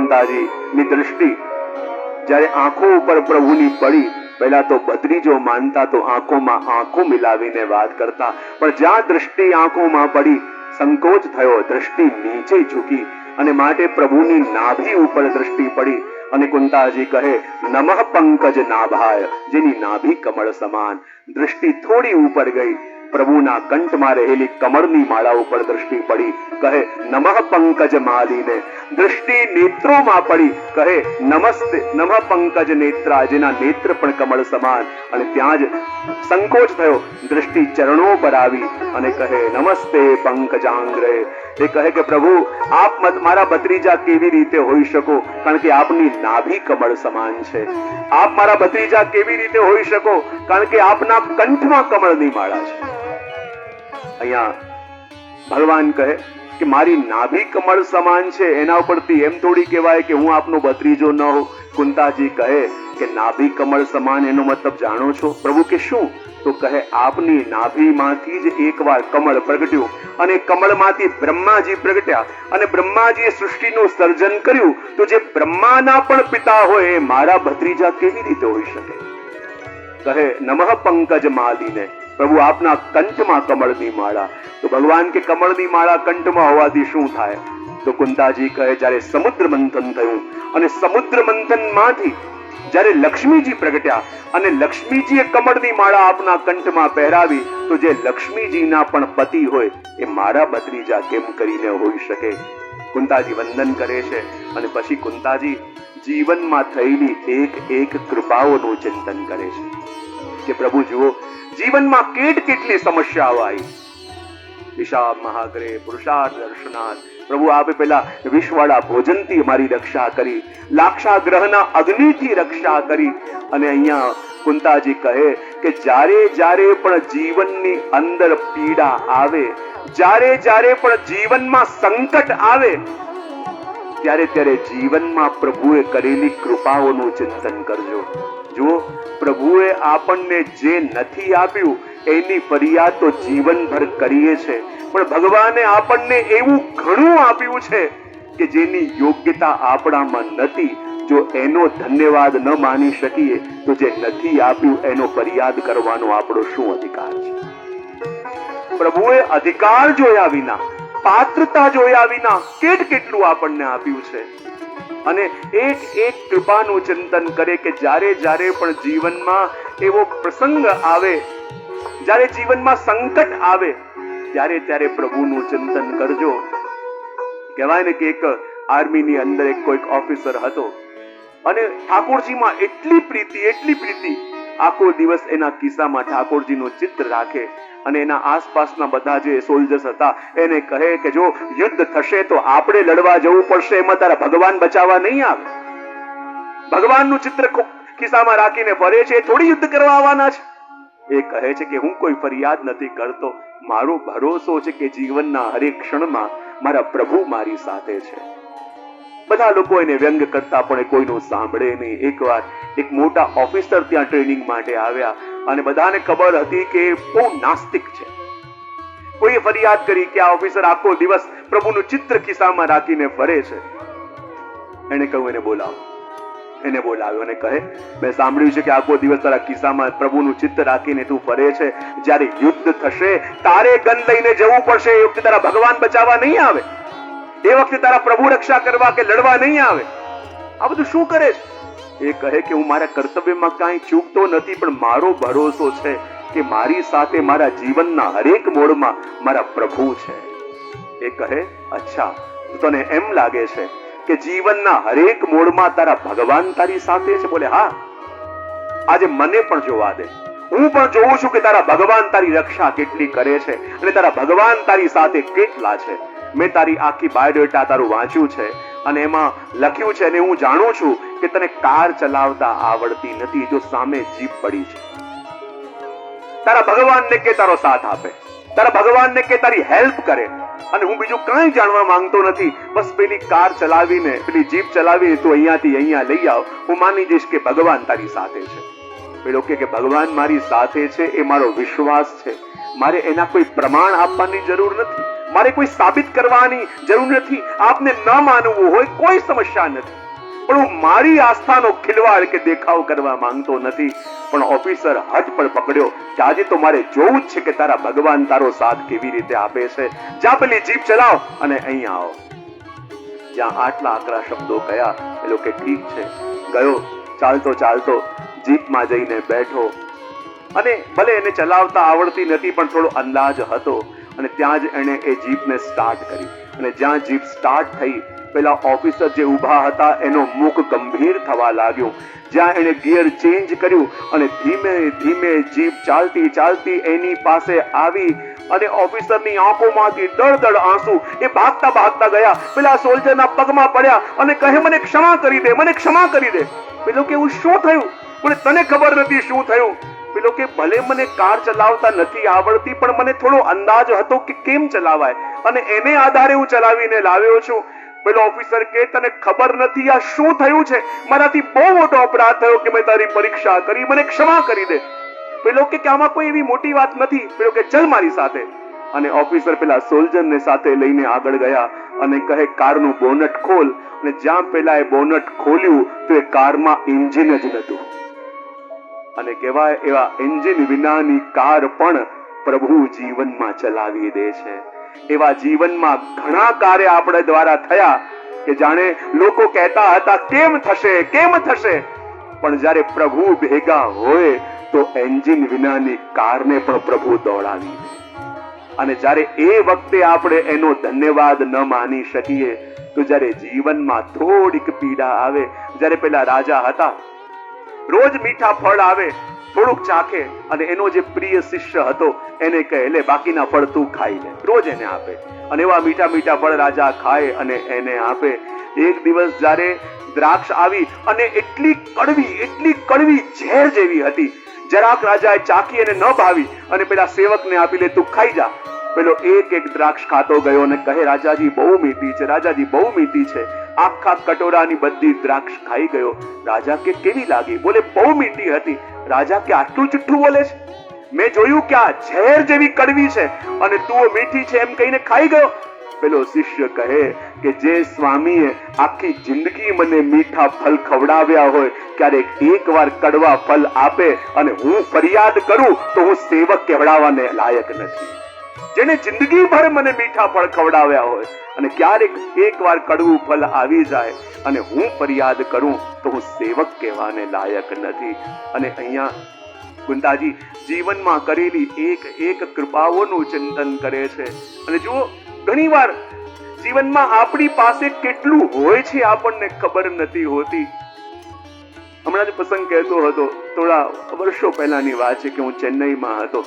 કુંતાજીની દ્રષ્ટિ જ્યારે આંખો ઉપર પ્રભુની પડી, પહેલા તો ભત્રીજો માનતા તો આંખોમાં આંખો મિલાવીને વાત કરતા, પણ જ્યાં દ્રષ્ટિ આંખોમાં પડી સંકોચ થયો, દ્રષ્ટિ નીચે ઝૂકી અને માટે પ્રભુની નાભી ઉપર દ્રષ્ટિ પડી અને કુંતાજી કહે નમઃ પંકજ નાભાય, જેની નાભી કમળ સમાન. દ્રષ્ટિ થોડી ઉપર ગઈ, પ્રભુના કંઠમાં રહેલી કમળની માળા ઉપર દ્રષ્ટિ પડી, કહે નમઃ પંકજ માલીને. દ્રષ્ટિ નેત્રોમાં પડી, કહે નમસ્તે નમઃ પંકજ નેત્રા, જેના નેત્ર પણ કમળ સમાન. અને ત્યાં જ સંકોચ થયો, દ્રષ્ટિ ચરણો પર આવી અને કહે નમસ્તે પંકજાંગ્રે. એ કહે કે પ્રભુ આપ મારા ભત્રીજા કેવી રીતે હોઈ શકો, કારણ કે આપની નાભી કમળ સમાન છે. આપ મારા ભત્રીજા કેવી રીતે હોઈ શકો, કારણ કે આપના કંઠમાં કમળની માળા છે. અહીંયા ભગવાન કહે કે મારી નાભી કમળ સમાન છે, એના ઉપરથી એમ થોડી કહેવાય કે હું આપનો ભત્રીજો ન હોઉં. કુંતાજી કહે કે નાભી કમળ સમાન એનો મતલબ જાણો છો? પ્રભુ કે શું? તો કહે આપની નાભીમાંથી જ એકવાર કમળ પ્રગટ્યું અને કમળમાંથી બ્રહ્માજી પ્રગટ્યા અને બ્રહ્માજીએ સૃષ્ટિનું સર્જન કર્યું. તો જે બ્રહ્માના પણ પિતા હોય એ મારા ભત્રીજા કેવી રીતે હોઈ શકે? કહે નમઃ પંકજ માલીને. પ્રભુ આપના કંઠમાં કમળની માળા. તો ભગવાન કે કમળની માળા કંઠમાં હોવાથી શું થાય? તો કુંતાજી કહે જ્યારે સમુદ્ર મંથન થયું અને સમુદ્ર મંથનમાંથી જ્યારે લક્ષ્મીજી પ્રગટ્યા અને લક્ષ્મીજીએ કમળની માળા આપના કંઠમાં પહેરાવી, તો જે લક્ષ્મીજીના પણ પતિ હોય એ મારા ભત્રીજા કેમ કરીને હોઈ શકે? કુંતાજી વંદન કરે છે અને પછી કુંતાજી જીવનમાં થયેલી એક એક કૃપાઓનું ચિંતન કરે છે કે પ્રભુ જુઓ જીવનમાં કેટલી સમસ્યાઓ આવી. દિશા મહાગ્રે પુરુષાર્થ દર્શનાર્થ. પ્રભુ આપે પેલા વિષવાળા ભોજનથી અમારી રક્ષા કરી, લાક્ષાગ્રહના અગ્નિથી રક્ષા કરી. અને અહીંયા કુંતાજી કહે કે જ્યારે જ્યારે પણ જીવનની અંદર પીડા આવે, જ્યારે જ્યારે પણ જીવનમાં સંકટ આવે, ત્યારે ત્યારે જીવનમાં પ્રભુએ કરેલી કૃપાઓનું ચિંતન કરજો. જુઓ પ્રભુએ આપણને જે નથી આપ્યું એની ફરિયાદ તો જીવનભર કરીએ છે, પણ ભગવાને આપણને એવું ઘણું આપ્યું છે કે જેની યોગ્યતા આપણામાં નથી. જો એનો ધન્યવાદ ન માની શકીએ તો જે નથી આપ્યું એનો ફરિયાદ કરવાનો આપણો શું અધિકાર છે? પ્રભુએ અધિકાર જોયા વિના, પાત્રતા જોયા વિના કેટલું આપણને આપ્યું છે. અને એક એક કૃપાનું ચિંતન કરે કે જ્યારે જ્યારે પણ જીવનમાં એવો પ્રસંગ આવે, જ્યારે જીવનમાં સંકટ આવે, ત્યારે ત્યારે પ્રભુનું ચિંતન કરજો. કહેવાય ને કે એક આર્મીની અંદર એક કોઈક ઓફિસર હતો અને ઠાકોરજીમાં એટલી પ્રીતિ, આખો દિવસ એના ખિસ્સામાં ઠાકોરજીનું ચિત્ર રાખે અને એના આસપાસના બધા જે સોલ્જર્સ હતા એને કહે કે જો યુદ્ધ થશે તો આપણે લડવા જવું પડશે, એમાં તારા ભગવાન બચાવવા નહીં આવે. ભગવાનનું ચિત્ર ખિસ્સામાં રાખીને ફરે છે, થોડી યુદ્ધ કરવા આવવાના છે. એ કહે છે કે હું કોઈ ફરિયાદ નથી કરતો, મારો ભરોસો છે કે જીવનના હરેક ક્ષણમાં મારા પ્રભુ મારી સાથે છે. બધા લોકો એને વ્યંગ કરતા પણ કોઈનું સાંભળે નહીં. એકવાર એક મોટા ઓફિસર ત્યાં ટ્રેનિંગ માટે આવ્યા અને બધાને ખબર હતી કે બહુ નાસ્તિક છે. કોઈએ ફરિયાદ કરી કે આ ઓફિસર આખો દિવસ પ્રભુનું ચિત્ર ખિસ્સામાં રાખીને ફરે છે. એને કહ્યું એને બોલાવો. એને બોલાવ્યો અને કહે મેં સાંભળ્યું છે કે આખો દિવસ તારા ખિસ્સામાં પ્રભુનું ચિત્ર રાખીને તું ફરે છે, જ્યારે યુદ્ધ થશે તારે ગન લઈને જવું પડશે, એ વખતે તારા ભગવાન બચાવવા નહીં આવે, એ વખતે તારા પ્રભુ રક્ષા કરવા કે લડવા નહીં આવે. આ બધું શું કરે છે? એ કહે કે હું મારા કર્તવ્યમાં કાંઈ ચૂકતો નથી, પણ મારો ભરોસો છે કે મારી સાથે મારા જીવનના હરેક મોડમાં મારા પ્રભુ છે. એ કહે અચ્છા, તને એમ લાગે છે કે જીવનના હરેક મોડમાં તારા ભગવાન તારી સાથે છે? બોલે હા, આજે મને પણ જોવા દે, હું પણ જોઉં છું કે તારા ભગવાન તારી રક્ષા કેટલી કરે છે અને તારા ભગવાન તારી સાથે કેટલા છે. મેં તારી આખી બાયોડેટા તારું વાંચ્યું છે અને એમાં લખ્યું છે અને હું જાણું છું કે તને કાર ચલાવતા આવડતી નથી, જો સામે જીપ પડી છે. તારા ભગવાનને કે તારો સાથ આપે, તારા ભગવાનને કે તારી હેલ્પ કરે, અને હું બીજું કાંઈ જાણવા માંગતો નથી. બસ પેલી કાર ચલાવીને, પેલી જીપ ચલાવીને તું અહીંયાથી અહીંયા લઈ આવ, હું માની જઈશ કે ભગવાન તારી સાથે છે. પેલો કે ભગવાન મારી સાથે છે એ મારો વિશ્વાસ છે, મારે એના કોઈ પ્રમાણ આપવાની જરૂર નથી, મારે કોઈ સાબિત કરવાની જરૂર નથી. આપને ન માનવું હોય કોઈ સમસ્યા નથી, પણ હું મારી આસ્થાનો ખિલવાડ કે દેખાવ કરવા માંગતો નથી. પણ ઓફિસર હઠ પર પકડ્યો કે આજે તો મારે જોવું જ છે કે તારા ભગવાન તારો સાથ કેવી રીતે આપે છે. જા પેલી જીપ ચલાવ અને અહીંયા આવો. જ્યાં આટલા આકરા શબ્દો કયા, એ લોકો ઠીક છે ગયો. ચાલતો ચાલતો જીપમાં જઈને બેઠો અને ભલે એને ચલાવતા આવડતી નથી પણ થોડો અંદાજ હતો અને ત્યાં જ એને એ જીપને સ્ટાર્ટ કરી. અને જ્યાં જીપ સ્ટાર્ટ થઈ પેલા ઓફિસર જે ઊભા હતા એનો મુખ ગંભીર થવા લાગ્યો. જ્યાં એને ગિયર ચેન્જ કર્યું અને ધીમે ધીમે જીપ ચાલતી ચાલતી એની પાસે આવી અને ઓફિસરની આંખોમાંથી દળદળ આંસુ એ ભાગતા ભાગતા ગયા, પેલા સોલ્જરના પગમાં પડ્યા અને કહે મને ક્ષમા કરી દે, મને ક્ષમા કરી દે. પેલો કે એવું શું થયું? બોલે તને ખબર નથી શું થયું? પેલો કે ભલે મને કાર ચલાવતા નથી આવડતી પણ મને થોડો અંદાજ હતો કે કેમ ચલાવાય અને એને આધારે હું ચલાવીને લાવ્યો છું. પેલો ઓફિસર કે તને ખબર નથી આ શું થયું છે? મારાથી બહુ મોટો અપરાધ થયો કે મેં તારી પરીક્ષા કરી, મને ક્ષમા કરી દે. પેલો કે આમાં કોઈ એવી મોટી વાત નથી. પેલો કે ચલ મારી સાથે. અને ઓફિસર પેલા સોલ્જરને સાથે લઈને આગળ ગયા અને કહે કારનું બોનટ ખોલ. અને જ્યાં પેલા એ બોનટ ખોલ્યું તો એ કારમાં એન્જિન જ નહોતું. અને કહેવાય એવા એન્જિન વિનાની કાર પણ પ્રભુ જીવનમાં ચલાવી દે છે. એવા જીવનમાં ઘણા કાર્ય આપણે દ્વારા થયા કે જાણે લોકો કહેતા હતા કેમ થશે કેમ થશે, પણ જ્યારે પ્રભુ ભેગા હોય તો એન્જિન વિનાની કારને પણ પ્રભુ દોડાવી દે. અને જ્યારે એ વખતે આપણે એનો ધન્યવાદ ન માની શકીએ તો જ્યારે જીવનમાં થોડીક પીડા આવે, જ્યારે પેલા રાજા હતા રોજ મીઠા ફળ આવે થોડુંક ચાખે અને એનો જે પ્રિય શિષ્ય હતો એને કહે લે બાકીના ફળ તું ખાઈ લે, રોજ એને આપે. અને એવા મીઠા મીઠા ફળ રાજા ખાય અને એને આપે. એક દિવસ જ્યારે દ્રાક્ષ આવી અને એટલી કડવી ઝેર જેવી હતી, જરાક રાજાએ ચાખી અને ન ભાવી અને પેલા સેવકને આપી લે તું ખાઈ જા. પેલો એક એક દ્રાક્ષ ખાતો ગયો અને કહે રાજાજી બહુ મીઠી છે, રાજાજી બહુ મીઠી છે. આખા કટોરાની બધી દ્રાક્ષ ખાઈ ગયો. રાજા કે કેવી લાગી? બોલે બહુ મીઠી હતી. રાજા કે આટલું જુઠ્ઠું બોલે છે? મેં જોયું કે આ ઝેર જેવી કડવી છે અને તું મીઠી છે એમ કહીને ખાઈ ગયો. પેલો શિષ્ય કહે કે જે સ્વામીએ આખી જિંદગી મને મીઠા ફળ ખવડાવ્યા હોય, ક્યારેક એકવાર કડવા ફળ આપે અને હું ફરિયાદ કરું તો હું સેવક કહેવડાવવાને લાયક નથી. જેને જિંદગીભર મને મીઠા ફળ ખવડાવ્યા હોય અને ક્યારેક એકવાર કડવું ફળ આવી જાય અને હું ફરિયાદ કરું તો હું સેવક કહેવાને લાયક નથી. અને અહીંયા કુંતાજી જીવનમાં કરેલી એક કૃપાઓનું ચિંતન કરે છે. અને જુઓ ઘણીવાર જીવનમાં આપણી પાસે કેટલું હોય છે આપણને ખબર નથી હોતી. હમણાં જ પ્રસંગ કહેતો હતો, થોડા વર્ષો પહેલાની વાત છે કે હું ચેન્નઈમાં હતો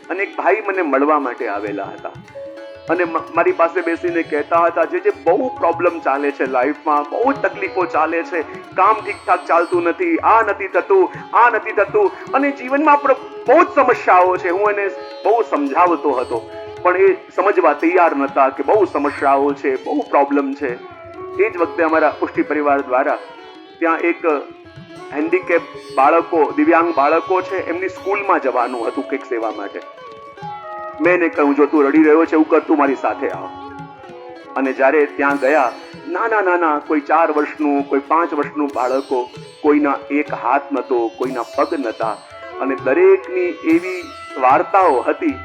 અને એક ભાઈ મને મળવા માટે આવેલા હતા અને મારી પાસે બેસીને કહેતા હતા જે બહુ પ્રોબ્લેમ ચાલે છે લાઈફમાં, બહુ તકલીફો ચાલે છે, કામ ઠીકઠાક ચાલતું નથી, આ નથી થતું અને જીવનમાં બહુ જ સમસ્યાઓ છે. હું એને બહુ સમજાવતો હતો પણ એ સમજવા તૈયાર નતા કે બહુ સમસ્યાઓ છે, બહુ પ્રોબ્લેમ છે. એ જ વખતે અમારા પુષ્ટિ પરિવાર દ્વારા ત્યાં એક હેન્ડીકેપ બાળકો, દિવ્યાંગ બાળકો છે, એમની સ્કૂલમાં જવાનું હતું કંઈક સેવા માટે. મેં એને કહ્યું જો તું રડી રહ્યો છે એવું કર, તું મારી સાથે આવ. અને જ્યારે ત્યાં ગયા, નાના કોઈ 4 વર્ષનું, કોઈ 5 વર્ષનું બાળકો, કોઈના એક હાથ નતો, કોઈના પગ નતા અને દરેકની એવી વાર્તાઓ હતી.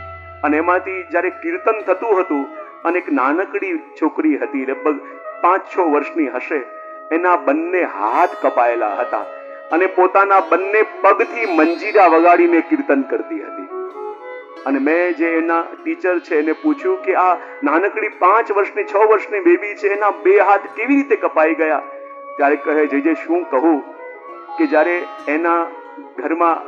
અને એમાંથી જ્યારે કીર્તન થતું હતું અને એક નાનકડી છોકરી હતી, લગભગ 5-6 વર્ષની હશે, એના બંને હાથ કપાયેલા હતા અને પોતાના બંને પગથી મંજીરા વગાડીને કીર્તન કરતી હતી. અને મેં જે એના ટીચર છે એને પૂછ્યું કે આ નાનકડી 5 વર્ષની 6 વર્ષની બેબી છે, એના 2 હાથ કેવી રીતે કપાઈ ગયા? ત્યારે કહે જે શું કહું કે જ્યારે એના ઘરમાં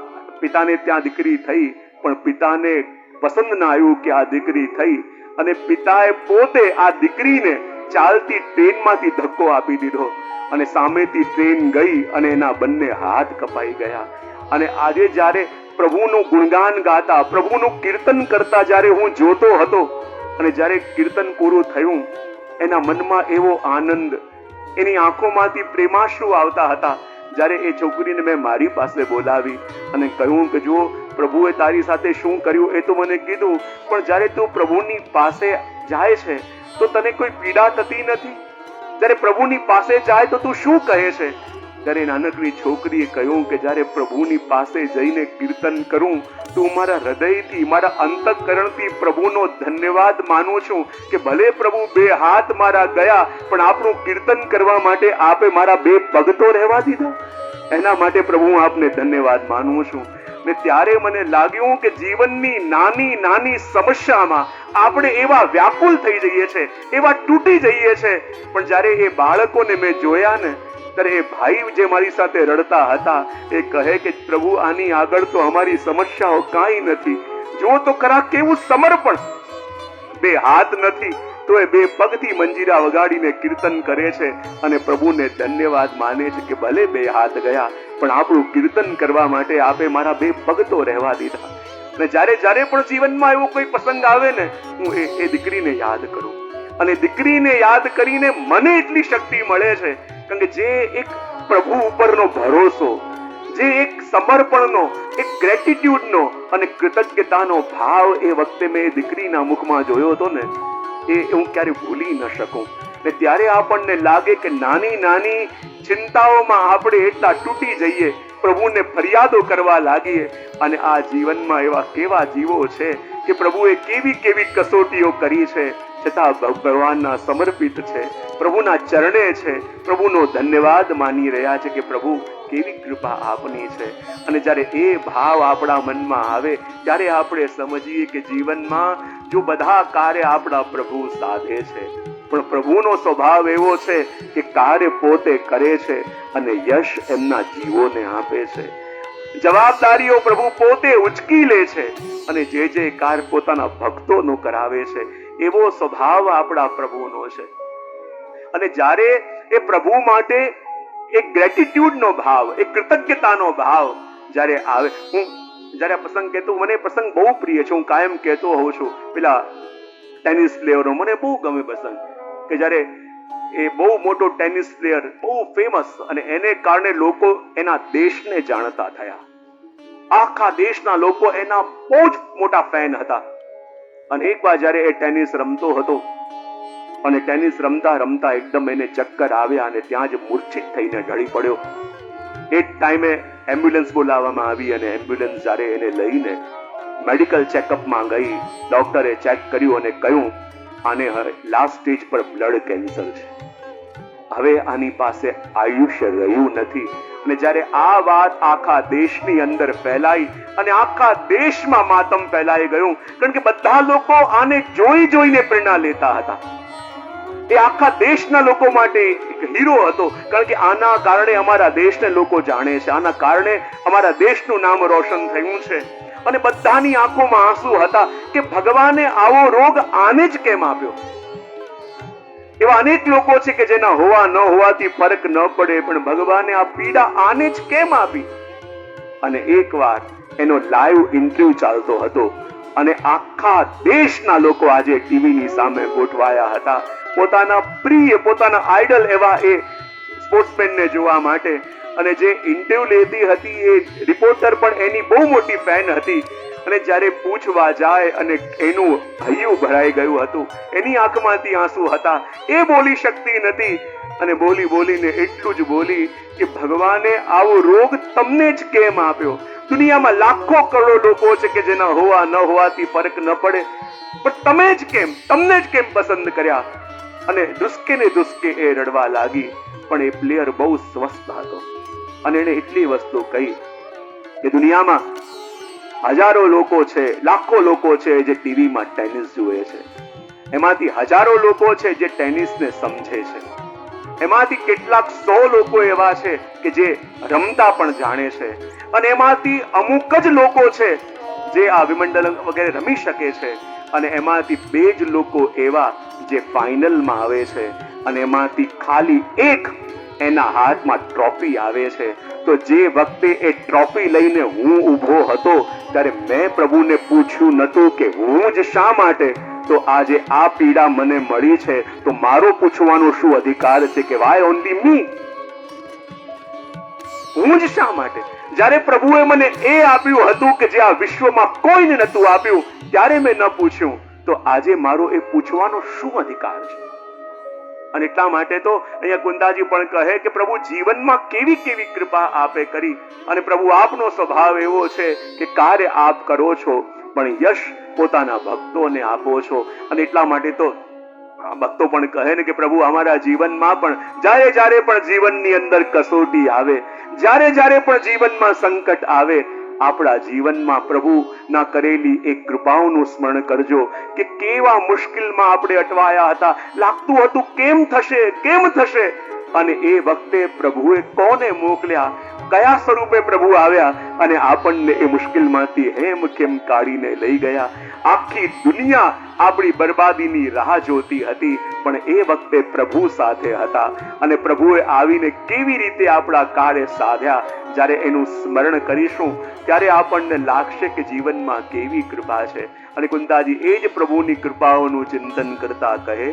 પિતાને ત્યાં દીકરી થઈ પણ પિતાને પસંદ ના આવ્યું કે આ દીકરી થઈ અને પિતાએ પોતે આ દીકરીને ચાલતી ટ્રેનમાંથી ધક્કો આપી દીધો અને સામેથી ટ્રેન ગઈ અને એના બંને હાથ કપાઈ ગયા. અને આજે જ્યારે પ્રભુનું ગુણગાન ગાતા, પ્રભુનું કીર્તન કરતા જ્યારે હું જોતો હતો અને જ્યારે કીર્તન પૂરું થયું, એના મનમાં એવો આનંદ, એની આંખોમાંથી પ્રેમાશ્રુ આવતા હતા જ્યારે એ છોકરીને મેં મારી પાસે બોલાવી અને કહ્યું કે જુઓ, પ્રભુએ તારી સાથે શું કર્યું એ તો મને કીધું, પણ જ્યારે તું પ્રભુની પાસે જાય છે તો તને કોઈ પીડા થતી નથી? જ્યારે પ્રભુની પાસે જાય તો તું શું કહે છે? ત્યારે નાનકડી છોકરીએ કહ્યું કે જ્યારે પ્રભુની પાસે જઈને કીર્તન કરું તો મારા હૃદયથી, મારા અંતઃકરણથી પ્રભુનો ધન્યવાદ માનું છું કે ભલે પ્રભુ 2 હાથ મારા ગયા, પણ આપણું કીર્તન કરવા માટે આપે મારા 2 પગ તો રહેવા દીધા. એના માટે પ્રભુ હું આપને ધન્યવાદ માનું છું. ને ત્યારે મને લાગ્યું કે જીવનની નાની નાની સમસ્યામાં આપણે એવા વ્યાકુલ થઈ જઈએ છે, એવા તૂટી જઈએ છે. પણ જ્યારે એ બાળકોને મેં જોયા ને, ત્યારે એ ભાઈ જે મારી સાથે રડતા હતા એ કહે કે પ્રભુ, આની આગળ તો અમારી સમસ્યાઓ કાંઈ નથી. જો તો ખરા કેવું સમર્પણ! 2 હાથ નથી તો એ 2 પગથી મંજીરા વગાડીને કીર્તન કરે છે અને પ્રભુને ધન્યવાદ માને છે કે ભલે 2 હાથ ગયા, પણ આપણું કીર્તન કરવા માટે આપે મારા 2 પગ તો રહેવા દીધા. અને જ્યારે પણ જીવનમાં એવો કોઈ પ્રસંગ આવે ને, હું એ દીકરીને યાદ કરું. અને દીકરીને યાદ કરીને મને એટલી શક્તિ મળે છે, કારણ કે જે એક પ્રભુ ઉપરનો ભરોસો, જે એક સમર્પણનો, એક ગ્રેટિટ્યુડનો અને કૃતજ્ઞતાનો ભાવ એ વખતે મેં દીકરીના મુખમાં જોયો હતો ને, એ હું ક્યારે ભૂલી ન શકું. ને ત્યારે આપણને લાગે કે નાની નાની ચિંતાઓમાં આપણે એટલા તૂટી જઈએ, પ્રભુને ફરિયાદો કરવા લાગીએ. અને આ જીવનમાં એવા કેવા જીવો છે કે પ્રભુએ કેવી કેવી કસોટીઓ કરી છે, છતાં ભગવાનના સમર્પિત છે, પ્રભુના ચરણે છે, પ્રભુનો ધન્યવાદ માની રહ્યા છે કે પ્રભુ કેવી કૃપા આપની છે. અને જ્યારે એ ભાવ આપણા મનમાં આવે ત્યારે આપણે સમજીએ કે જીવનમાં જો બધા કાર્ય આપણા પ્રભુ સાધે છે, પણ પ્રભુનો સ્વભાવ એવો છે કે કાર્ય પોતે કરે છે અને યશ એમના જીવોને આપે છે. જવાબદારીઓ પ્રભુ પોતે ઉચકી લે છે અને જે કાર્ય પોતાના ભક્તોનો કરાવે છે, એવો સ્વભાવ આપણા પ્રભુનો છે. અને જ્યારે એ પ્રભુ માટે એક ગ્રેટિટ્યુડનો ભાવ, એક કૃતજ્ઞતાનો ભાવ જ્યારે આવે, હું જ્યારે આ પ્રસંગ કહેતો, મને પ્રસંગ બહુ પ્રિય છે, હું કાયમ કહેતો હોઉં છું. પેલા ટેનિસ પ્લેયરનો મને બહુ ગમે પ્રસંગ, કે જ્યારે એ બહુ મોટો ટેનિસ પ્લેયર, બહુ ફેમસ, અને એને કારણે લોકો એના દેશને જાણતા થયા. આખા દેશના લોકો એના બહુ જ મોટા ફેન હતા. અને એકવાર જ્યારે એ ટેનિસ રમતો હતો અને ટેનિસ રમતા રમતા એકદમ એને ચક્કર આવ્યા અને ત્યાં જ મૂર્છિત થઈને ઢળી પડ્યો. એ જ ટાઈમે એમ્બ્યુલન્સ બોલાવવામાં આવી અને એમ્બ્યુલન્સ જ્યારે એને લઈને મેડિકલ ચેકઅપમાં ગઈ, ડોક્ટરે ચેક કર્યું અને કહ્યું આને હવે લાસ્ટ સ્ટેજ પર બ્લડ કેન્સર છે, હવે આની પાસે આયુષ્ય રહ્યું નથી. અને જ્યારે આ વાત આખા દેશની અંદર ફેલાઈ અને આખા દેશમાં માતમ ફેલાઈ ગયું, કારણ કે બધા લોકો આને જોઈ જોઈને પ્રેરણા લેતા હતા. એ આખા દેશના લોકો માટે એક હીરો હતો, કારણ કે આના કારણે અમારા દેશને લોકો જાણે છે, આના કારણે અમારા દેશનું નામ રોશન થયું છે. અને બધાની આંખોમાં આંસુ હતા કે ભગવાને આવો રોગ આને જ કેમ આપ્યો. એવા અનેક લોકો છે કે જેના હોવા ન હોવાથી ફરક ન પડે, પણ ભગવાને આ પીડા આને જ કેમ આપી. અને એકવાર એનો લાઈવ ઇન્ટરવ્યુ ચાલતો હતો અને આખા દેશના લોકો આજે ટીવીની સામે ગોઠવાયા હતા પોતાના પ્રિય, પોતાના આઈડલ એવા એ સ્પોર્ટ્સમેનને જોવા માટે. અને જે ઇન્ટરવ્યુ લેતી હતી એ રિપોર્ટર પણ એની બહુ મોટી ફેન હતી. અને જ્યારે પૂછવા જાય અને એનું હૈયું ભરાઈ ગયું હતું, એની આંખમાંથી આંસુ હતા, એ બોલી શકતી નથી. અને બોલીને એટલું જ બોલી કે ભગવાને આવો રોગ તમને જ કેમ આપ્યો. દુનિયામાં લાખો કરોડો લોકો છે કે જેના હોવા ન હોવાથી ફરક ન પડે, પણ તમે જ કેમ, તમને જ કેમ પસંદ કર્યા. અને દુસ્કે એ રડવા લાગી. પણ એ પ્લેયર બહુ સ્વસ્થ હતો અને એને એટલી વસ્તુ કહી કે દુનિયામાં હજારો લોકો છે, લાખો લોકો છે જે ટીવીમાં ટેનિસ જુએ છે, એમાંથી હજારો લોકો છે જે ટેનિસને સમજે છે, એમાંથી કેટલાક 100 લોકો એવા છે કે જે રમતા પણ જાણે છે, અને એમાંથી અમુક જ લોકો છે જે આ વિમંડલ વગેરે રમી શકે છે, અને એમાંથી 2 જ લોકો એવા જે ફાઇનલમાં આવે છે, અને એમાંથી ખાલી એક એના હાથમાં ટ્રોફી આવે છે. તો જે વખતે એ ટ્રોફી લઈને હું ઊભો હતો ત્યારે મેં પ્રભુને પૂછ્યું નતું કે હું જ શા માટે, તો આજે આ પીડા મને મળી છે તો મારો પૂછવાનો શું અધિકાર છે કે વાય ઓનલી મી. હું જ શા માટે? જ્યારે પ્રભુએ મને એ આપ્યું હતું કે જે આ વિશ્વમાં કોઈને નહોતું આપ્યું, ત્યારે મેં ન પૂછ્યું, તો આજે મારો એ પૂછવાનો શું અધિકાર છે? અને એટલા માટે તો અહીંયા કુંતાજી પણ કહે કે પ્રભુ જીવનમાં કેવી કેવી કૃપા આપે કરી, અને પ્રભુ આપનો સ્વભાવ એવો છે કે કાર્ય આપ કરો છો પણ યશ પોતાના ભક્તોને આપો છો. અને એટલા માટે તો ભક્તો પણ કહે ને કે પ્રભુ અમારા જીવનમાં પણ જ્યારે જ્યારે પણ જીવનની અંદર કસોટી આવે, જ્યારે જ્યારે પણ જીવનમાં સંકટ આવે, આપણા જીવનમાં પ્રભુના કરેલી એક કૃપાઓનું સ્મરણ કરજો કે કેવા મુશ્કેલમાં આપણે અટવાયા હતા, લાગતું હતું કેમ થશે કેમ થશે, અને એ વખતે પ્રભુએ કોને મોકલ્યા, કયા સ્વરૂપે પ્રભુ આવ્યા અને આપણને એ મુશ્કેલમાંથી હેમ કેમ કાઢીને લઈ ગયા. આખી દુનિયા આપણી બરબાદીની રાહ જોતી હતી, પણ એ વખતે પ્રભુ સાથે હતા અને પ્રભુએ આવીને કેવી રીતે આપણા કાર્ય સાધ્યા. જ્યારે એનું સ્મરણ કરીશું ત્યારે આપણને લાગશે કે જીવનમાં કેવી કૃપા છે. અને કુંતાજી એ જ પ્રભુની કૃપાઓનું ચિંતન કરતા કહે,